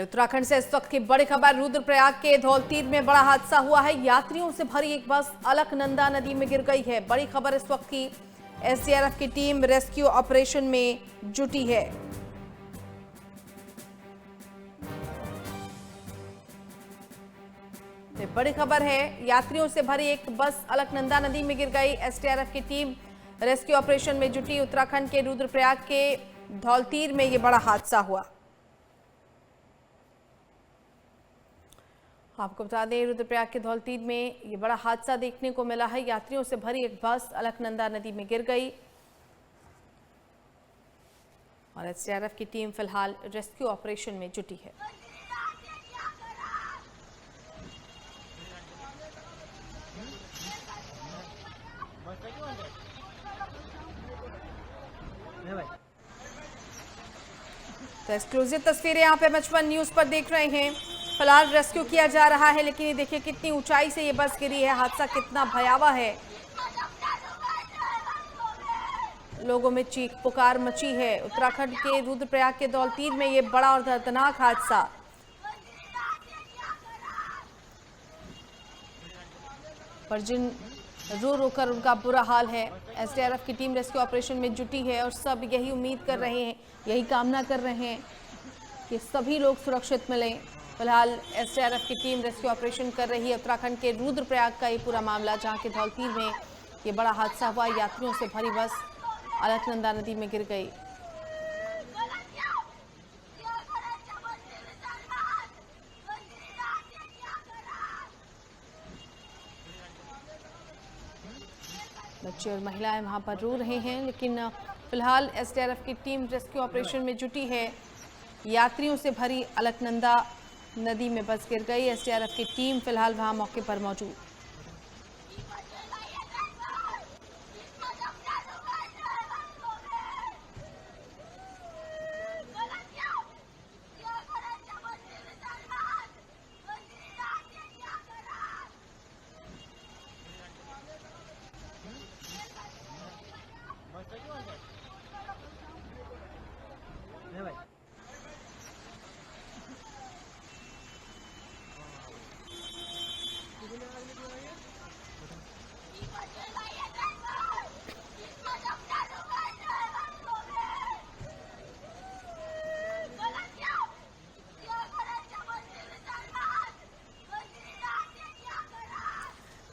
चलिए उत्तराखंड से इस वक्त की बड़ी खबर। रुद्रप्रयाग के धौलतीर में बड़ा हादसा हुआ है। यात्रियों से भरी एक बस अलकनंदा नदी में गिर गई है। बड़ी खबर इस वक्त की। एसडीआरएफ की टीम रेस्क्यू ऑपरेशन में जुटी है। बड़ी खबर है, यात्रियों से भरी एक बस अलकनंदा नदी में गिर गई। एसडीआरएफ की टीम रेस्क्यू ऑपरेशन में जुटी। उत्तराखंड के रुद्रप्रयाग के धौलतीर में यह बड़ा हादसा हुआ। आपको बता दें, रुद्रप्रयाग के धौलतीर में ये बड़ा हादसा देखने को मिला है। यात्रियों से भरी एक बस अलकनंदा नदी में गिर गई और एसडीआरएफ की टीम फिलहाल रेस्क्यू ऑपरेशन में जुटी है। तो एक्सक्लूसिव तस्वीरें यहाँ पे एमएच1 न्यूज पर देख रहे हैं। फिलहाल रेस्क्यू किया जा रहा है, लेकिन ये देखिए कितनी ऊंचाई से ये बस गिरी है। हादसा कितना भयावह है। लोगों में चीख पुकार मची है। उत्तराखंड के रुद्रप्रयाग के धौलतीर में ये बड़ा और दर्दनाक हादसा। पर जिन रो रो कर उनका बुरा हाल है। एसडीआरएफ की टीम रेस्क्यू ऑपरेशन में जुटी है और सब यही उम्मीद कर रहे हैं, यही कामना कर रहे हैं कि सभी लोग सुरक्षित मिलें। फिलहाल एसडीआरएफ की टीम रेस्क्यू ऑपरेशन कर रही है। उत्तराखंड के रुद्रप्रयाग का ये पूरा मामला, जहां के धौलतीर में ये बड़ा हादसा हुआ। यात्रियों से भरी बस अलकनंदा नदी में गिर गई। बच्चे और महिलाएं वहां पर रो रहे हैं, लेकिन फिलहाल एसडीआरएफ की टीम रेस्क्यू ऑपरेशन में जुटी है। यात्रियों से भरी अलकनंदा नदी में बस गिर गई। एसडीआरएफ की टीम फिलहाल वहां मौके पर मौजूद।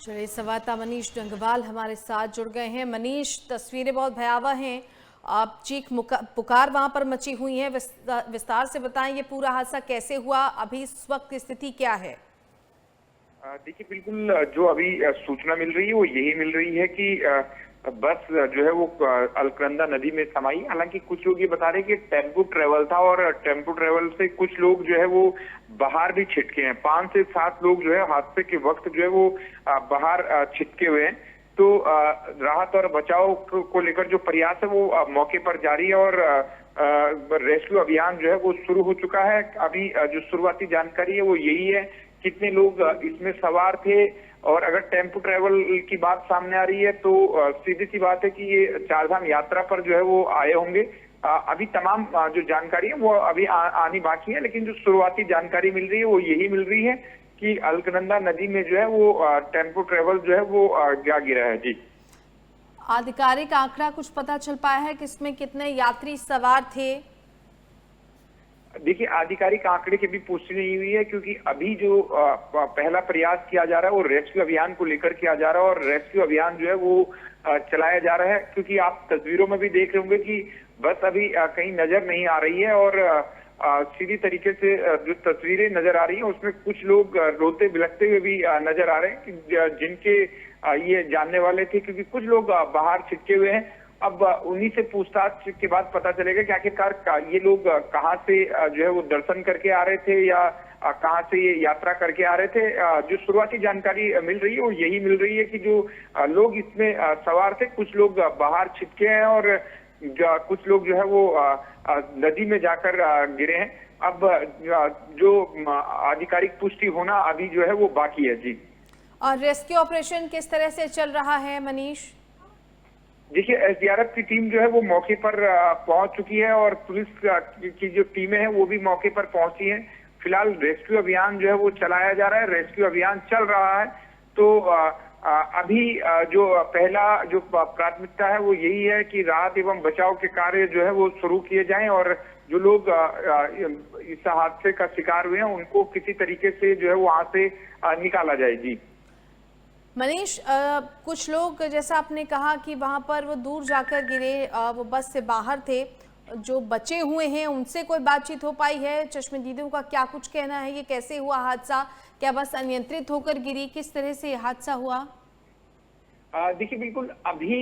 चलिए, संवाददाता मनीष डंगवाल हमारे साथ जुड़ गए हैं। मनीष, तस्वीरें बहुत भयावह हैं। आप चीख पुकार वहां पर मची हुई है। विस्तार से बताएं, ये पूरा हादसा कैसे हुआ, अभी इस वक्त की स्थिति क्या है? देखिए, बिल्कुल जो अभी सूचना मिल रही है वो यही मिल रही है कि बस जो है वो अलकनंदा नदी में समाई। हालांकि कुछ लोग ये बता रहे हैं कि टेम्पो ट्रेवल था और टेम्पो ट्रेवल से कुछ लोग जो है वो बाहर भी छिटके हैं। 5 से 7 लोग जो है हादसे के वक्त जो है वो बाहर छिटके हुए हैं। तो राहत और बचाव को लेकर जो प्रयास है वो मौके पर जारी है और रेस्क्यू अभियान जो है वो शुरू हो चुका है। अभी जो शुरुआती जानकारी है वो यही है, कितने लोग इसमें सवार थे। और अगर टेम्पो ट्रेवल की बात सामने आ रही है तो सीधी सी बात है कि ये चारधाम यात्रा पर जो है वो आए होंगे। अभी तमाम जो जानकारी है वो अभी आनी बाकी है, लेकिन जो शुरुआती जानकारी मिल रही है वो यही मिल रही है कि अलकनंदा नदी में जो है वो टेम्पो ट्रेवल जो है वो जा गिरा है। जी, आधिकारिक आंकड़ा कुछ पता चल पाया है कि इसमें कितने यात्री सवार थे? देखिए, आधिकारिक आंकड़े की भी पुष्टि नहीं हुई है, क्योंकि अभी जो पहला प्रयास किया जा रहा है वो रेस्क्यू अभियान को लेकर किया जा रहा है और रेस्क्यू अभियान जो है वो चलाया जा रहा है। क्योंकि आप तस्वीरों में भी देख रहे होंगे कि बस अभी कहीं नजर नहीं आ रही है और सीधी तरीके से जो तस्वीरें नजर आ रही है उसमें कुछ लोग रोते बिलखते हुए भी नजर आ रहे हैं कि जिनके ये जानने वाले थे, क्योंकि कुछ लोग बाहर छिटके हुए हैं। अब उन्हीं से पूछताछ के बाद पता चलेगा कि आखिरकार ये लोग कहाँ से जो है वो दर्शन करके आ रहे थे या कहाँ से ये यात्रा करके आ रहे थे। जो शुरुआती जानकारी मिल रही है वो यही मिल रही है कि जो लोग इसमें सवार थे, कुछ लोग बाहर छिटके हैं और कुछ लोग जो है वो नदी में जाकर गिरे हैं। अब जो आधिकारिक पुष्टि होना अभी जो है वो बाकी है। जी, और रेस्क्यू ऑपरेशन किस तरह से चल रहा है मनीष? देखिए, एसडीआरएफ की टीम जो है वो मौके पर पहुंच चुकी है और पुलिस की जो टीमें हैं वो भी मौके पर पहुंची हैं फिलहाल रेस्क्यू अभियान जो है वो चलाया जा रहा है, रेस्क्यू अभियान चल रहा है। तो अभी जो पहला जो प्राथमिकता है वो यही है कि राहत एवं बचाव के कार्य जो है वो शुरू किए जाएं और जो लोग इस हादसे का शिकार हुए हैं उनको किसी तरीके से जो है वहां से निकाला जाए। जी मनीष, कुछ लोग जैसा आपने कहा कि वहां पर वो दूर जाकर गिरे, वो बस से बाहर थे, जो बचे हुए हैं उनसे कोई बातचीत हो पाई है? चश्मदीदों का क्या कुछ कहना है? ये कैसे हुआ हादसा? क्या बस अनियंत्रित होकर गिरी? किस तरह से हादसा हुआ? देखिए बिल्कुल अभी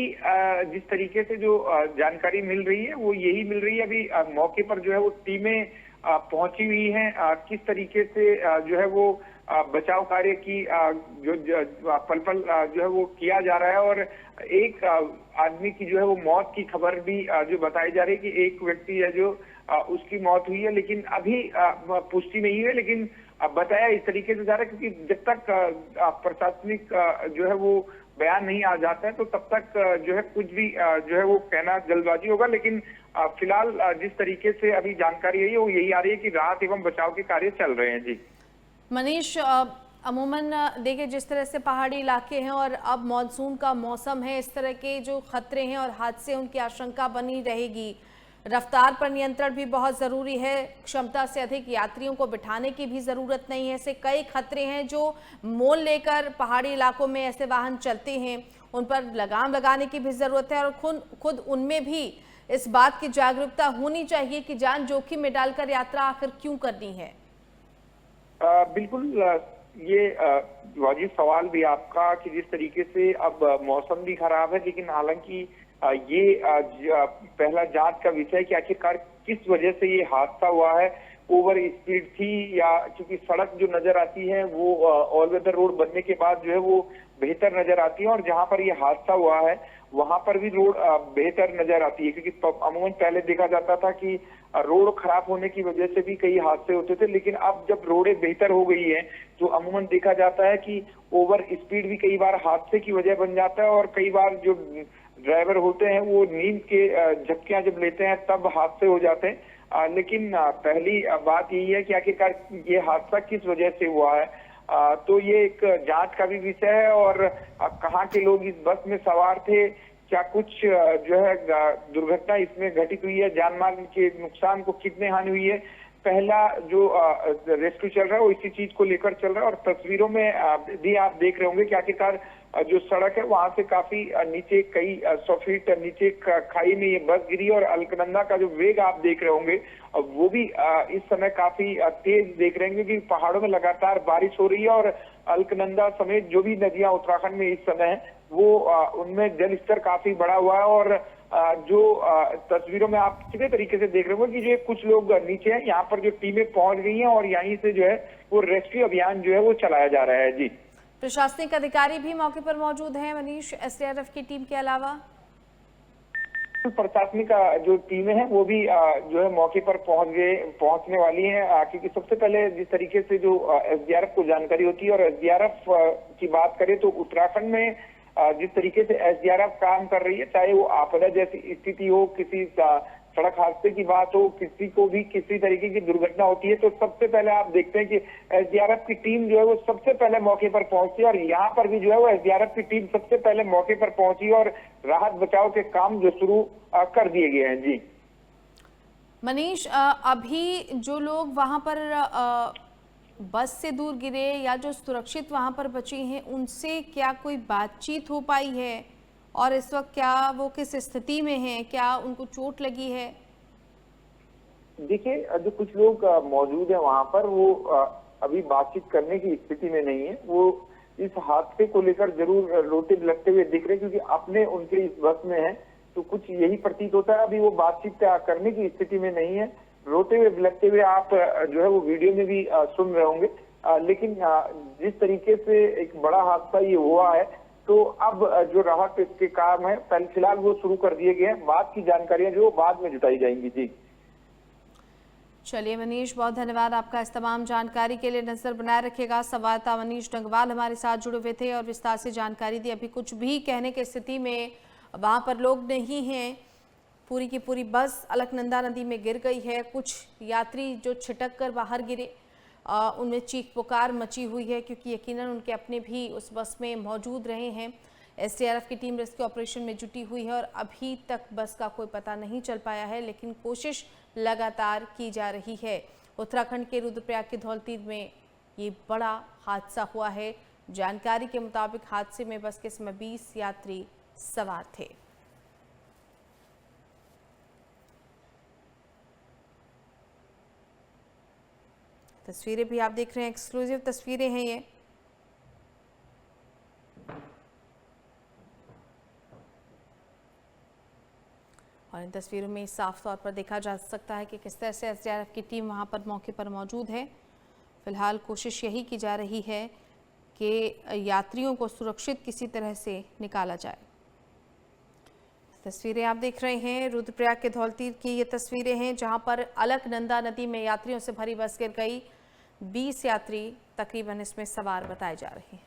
जिस तरीके से जो जानकारी मिल रही है वो यही मिल रही है। अभी मौके पर जो है वो टीमें पहुंची हुई हैं। किस तरीके से जो है वो बचाव कार्य की जो पल पल जो है वो किया जा रहा है और एक आदमी की जो है वो मौत की खबर भी जो बताई जा रही है कि एक व्यक्ति है जो उसकी मौत हुई है, लेकिन अभी पुष्टि नहीं हुई है। लेकिन बताया इस तरीके से जा रहा है क्योंकि जब तक प्रशासनिक जो है वो बयान नहीं आ जाता है तो तब तक जो है कुछ भी जो है वो कहना जल्दबाजी होगा। लेकिन फिलहाल जिस तरीके से अभी जानकारी है वो यही आ रही है कि राहत एवं बचाव के कार्य चल रहे हैं। जी मनीष, अमूमन देखिए जिस तरह से पहाड़ी इलाके हैं और अब मॉनसून का मौसम है, इस तरह के जो खतरे हैं और हादसे उनकी आशंका बनी रहेगी। रफ्तार पर नियंत्रण भी बहुत ज़रूरी है, क्षमता से अधिक यात्रियों को बिठाने की भी ज़रूरत नहीं है। ऐसे कई खतरे हैं जो मोल लेकर पहाड़ी इलाकों में ऐसे वाहन चलते हैं, उन पर लगाम लगाने की भी ज़रूरत है और खुद उनमें भी इस बात की जागरूकता होनी चाहिए कि जान जोखिम में डालकर यात्रा आखिर क्यों करनी है। बिल्कुल ये वाजिब सवाल भी आपका कि जिस तरीके से अब मौसम भी खराब है, लेकिन हालांकि ये पहला जांच का विषय है कि आखिरकार किस वजह से ये हादसा हुआ है। ओवर स्पीड थी या क्योंकि सड़क जो नजर आती है वो ऑल वेदर रोड बनने के बाद जो है वो बेहतर नजर आती है और जहां पर ये हादसा हुआ है वहां पर भी रोड बेहतर नजर आती है, क्योंकि अमूमन पहले देखा जाता था कि रोड खराब होने की वजह से भी कई हादसे होते थे, लेकिन अब जब रोडें बेहतर हो गई है तो अमूमन देखा जाता है कि ओवर स्पीड भी कई बार हादसे की वजह बन जाता है और कई बार जो ड्राइवर होते हैं वो नींद के झपकियां जब लेते हैं तब हादसे हो जाते हैं। लेकिन पहली बात यही है कि आखिरकार ये हादसा किस वजह से हुआ है। तो ये एक जांच का भी विषय है और कहाँ के लोग इस बस में सवार थे, क्या कुछ जो है दुर्घटना इसमें घटित हुई है, जान माल के नुकसान को कितने हानि हुई है। पहला जो रेस्क्यू चल रहा है वो इसी चीज को लेकर चल रहा है और तस्वीरों में भी आप देख रहे होंगे कि आखिरकार जो सड़क है वहां से काफी नीचे कई 100 फीट नीचे खाई में ये बस गिरी और अलकनंदा का जो वेग आप देख रहे होंगे वो भी इस समय काफी तेज देख रहे होंगे क्योंकि पहाड़ों में लगातार बारिश हो रही है और अलकनंदा समेत जो भी नदियां उत्तराखंड में इस समय है वो उनमें जल स्तर काफी बढ़ा हुआ है और जो तस्वीरों में आप सीधे तरीके से देख रहे हो कि जो कुछ लोग नीचे हैं, यहाँ पर जो टीमें पहुंच गई हैं और यहीं से जो है वो रेस्क्यू अभियान जो है वो चलाया जा रहा है। जी प्रशासनिक अधिकारी भी मौके पर मौजूद हैं मनीष, एसडीआरएफ की टीम के अलावा? प्रशासनिक जो टीमें हैं वो भी जो है मौके पर पहुंचने वाली हैं क्योंकि सबसे पहले जिस तरीके से जो एसडीआरएफ को जानकारी होती है और एसडीआरएफ की बात करें तो उत्तराखंड में जिस तरीके से एसडीआरएफ काम कर रही है, चाहे वो आपदा जैसी स्थिति हो, किसी सड़क हादसे की बात हो, किसी को भी किसी तरीके की दुर्घटना होती है तो सबसे पहले आप देखते हैं कि एसडीआरएफ की टीम जो है वो सबसे पहले मौके पर पहुंचती है और यहाँ पर भी जो है वो एसडीआरएफ की टीम सबसे पहले मौके पर पहुंची और राहत बचाव के काम जो शुरू कर दिए गए हैं। जी मनीष, अभी जो लोग वहां पर बस से दूर गिरे या जो सुरक्षित वहां पर बचे हैं उनसे क्या कोई बातचीत हो पाई है और इस वक्त क्या वो किस स्थिति में हैं, क्या उनको चोट लगी है? देखिए जो कुछ लोग मौजूद हैं वहां पर वो अभी बातचीत करने की स्थिति में नहीं है। वो इस हादसे को लेकर जरूर रोते बिलखते हुए दिख रहे क्योंकि अपने उनके इस बस में है तो कुछ यही प्रतीत होता है। अभी वो बातचीत करने की स्थिति में नहीं है, रोते हुए बिलखते हुए आप जो है वो वीडियो में भी सुन रहे होंगे। लेकिन जिस तरीके से एक बड़ा हादसा ये हुआ है तो अब जो राहत के काम है फिलहाल वो शुरू कर दिए गए हैं, बाद की जानकारियां जो बाद में जुटाई जाएंगी। जी चलिए मनीष, बहुत धन्यवाद आपका इस तमाम जानकारी के लिए। नजर बनाए रखिएगा। संवाददाता मनीष डंगवाल हमारे साथ जुड़े हुए थे और विस्तार से जानकारी दी। अभी कुछ भी कहने की स्थिति में वहां पर लोग नहीं हैं। पूरी की पूरी बस अलकनंदा नदी में गिर गई है। कुछ यात्री जो छिटक कर बाहर गिरे उनमें चीख पुकार मची हुई है, क्योंकि यकीनन उनके अपने भी उस बस में मौजूद रहे हैं। एसडीआरएफ की टीम रेस्क्यू ऑपरेशन में जुटी हुई है और अभी तक बस का कोई पता नहीं चल पाया है, लेकिन कोशिश लगातार की जा रही है। उत्तराखंड के रुद्रप्रयाग के धौलतीर में ये बड़ा हादसा हुआ है। जानकारी के मुताबिक हादसे में बस के समय 20 यात्री सवार थे। तस्वीरें भी आप देख रहे हैं, एक्सक्लूसिव तस्वीरें हैं ये। और इन तस्वीरों में साफ तौर पर देखा जा सकता है कि किस तरह से एसडीआरएफ की टीम वहां पर मौके पर मौजूद है। फिलहाल कोशिश यही की जा रही है कि यात्रियों को सुरक्षित किसी तरह से निकाला जाए। तस्वीरें आप देख रहे हैं, रुद्रप्रयाग के धौलतीर की ये तस्वीरें हैं, जहां पर अलकनंदा नदी में यात्रियों से भरी बस गिर गई। 20 यात्री तकरीबन इसमें सवार बताए जा रहे हैं।